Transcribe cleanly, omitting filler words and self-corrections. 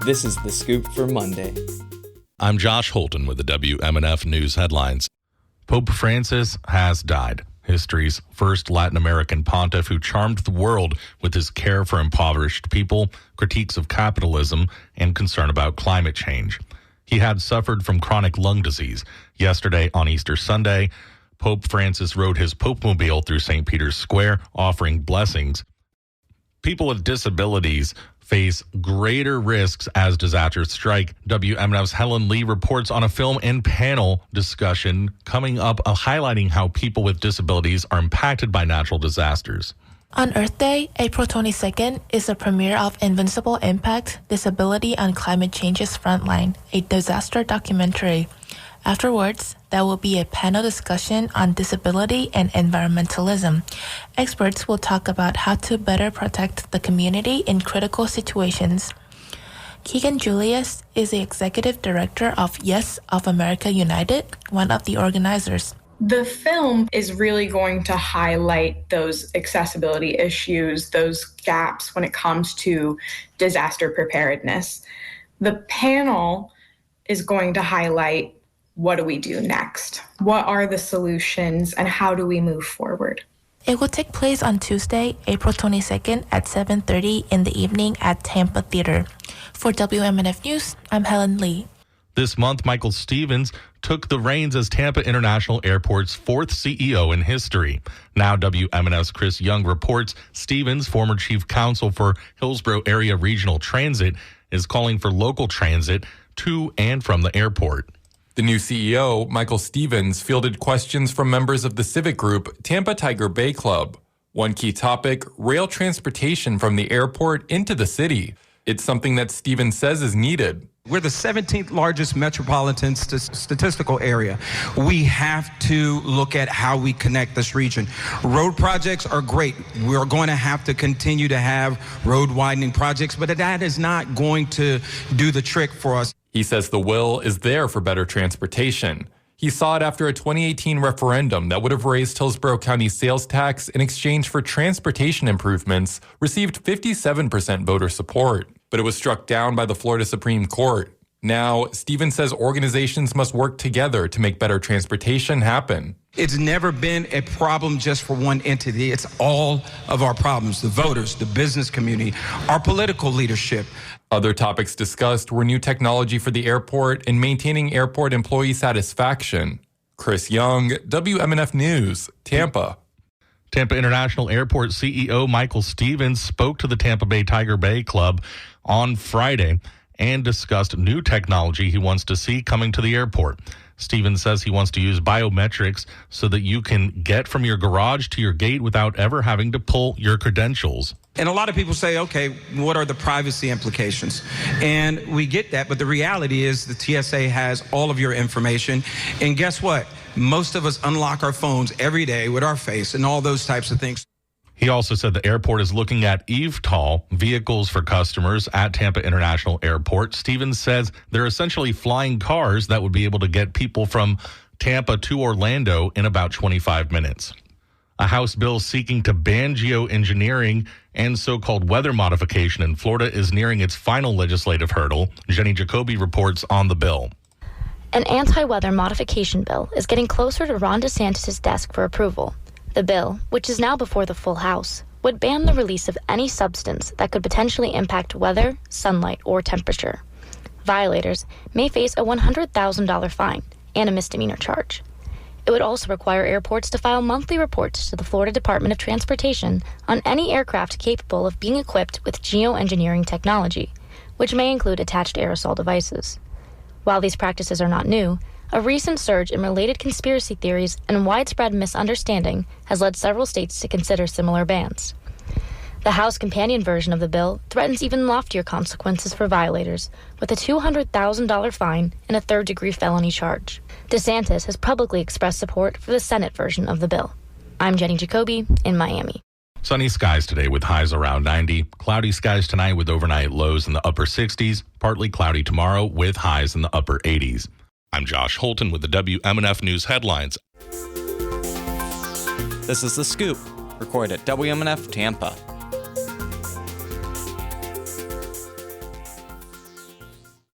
This is The Scoop for Monday. I'm Josh Holton with the WMNF News headlines. Pope Francis has died. History's first Latin American pontiff who charmed the world with his care for impoverished people, critiques of capitalism, and concern about climate change. He had suffered from chronic lung disease. Yesterday, on Easter Sunday, Pope Francis rode his Pope-mobile through St. Peter's Square, offering blessings. People with disabilities face greater risks as disasters strike. WMNF's Helen Lee reports on a film and panel discussion coming up highlighting how people with disabilities are impacted by natural disasters. On Earth Day, April 22nd, is the premiere of Invincible Impact, Disability on Climate Change's Frontline, a disaster documentary. Afterwards, there will be a panel discussion on disability and environmentalism. Experts will talk about how to better protect the community in critical situations. Keegan Julius is the executive director of Yes of America United, one of the organizers. The film is really going to highlight those accessibility issues, those gaps when it comes to disaster preparedness. The panel is going to highlight what do we do next? What are the solutions and how do we move forward? It will take place on Tuesday, April 22nd at 7:30 in the evening at Tampa Theater. For WMNF News, I'm Helen Lee. This month, Michael Stevens took the reins as Tampa International Airport's fourth CEO in history. Now WMNF's Chris Young reports Stevens, former chief counsel for Hillsborough Area Regional Transit, is calling for local transit to and from the airport. The new CEO, Michael Stevens, fielded questions from members of the civic group Tampa Tiger Bay Club. One key topic, rail transportation from the airport into the city. It's something that Stevens says is needed. We're the 17th largest metropolitan statistical area. We have to look at how we connect this region. Road projects are great. We're going to have to continue to have road widening projects, but that is not going to do the trick for us. He says the will is there for better transportation. He saw it after a 2018 referendum that would have raised Hillsborough County sales tax in exchange for transportation improvements, received 57% voter support, but it was struck down by the Florida Supreme Court. Now, Stevens says organizations must work together to make better transportation happen. It's never been a problem just for one entity. It's all of our problems, the voters, the business community, our political leadership. Other topics discussed were new technology for the airport and maintaining airport employee satisfaction. Chris Young, WMNF News, Tampa. Tampa International Airport CEO Michael Stevens spoke to the Tampa Bay Tiger Bay Club on Friday and discussed new technology he wants to see coming to the airport. Stevens says he wants to use biometrics so that you can get from your garage to your gate without ever having to pull your credentials. And a lot of people say, okay, what are the privacy implications? And we get that, but the reality is the TSA has all of your information. And guess what? Most of us unlock our phones every day with our face and all those types of things. He also said the airport is looking at eVTOL vehicles for customers at Tampa International Airport. Stevens says they're essentially flying cars that would be able to get people from Tampa to Orlando in about 25 minutes. A House bill seeking to ban geoengineering and so-called weather modification in Florida is nearing its final legislative hurdle. Jenny Jacoby reports on the bill. An anti-weather modification bill is getting closer to Ron DeSantis' desk for approval. The bill, which is now before the full House, would ban the release of any substance that could potentially impact weather, sunlight, or temperature. Violators may face a $100,000 fine and a misdemeanor charge. It would also require airports to file monthly reports to the Florida Department of Transportation on any aircraft capable of being equipped with geoengineering technology, which may include attached aerosol devices. While these practices are not new, a recent surge in related conspiracy theories and widespread misunderstanding has led several states to consider similar bans. The House companion version of the bill threatens even loftier consequences for violators, with a $200,000 fine and a third-degree felony charge. DeSantis has publicly expressed support for the Senate version of the bill. I'm Jenny Jacoby in Miami. Sunny skies today with highs around 90. Cloudy skies tonight with overnight lows in the upper 60s. Partly cloudy tomorrow with highs in the upper 80s. I'm Josh Holton with the WMNF News headlines. This is The Scoop, recorded at WMNF Tampa.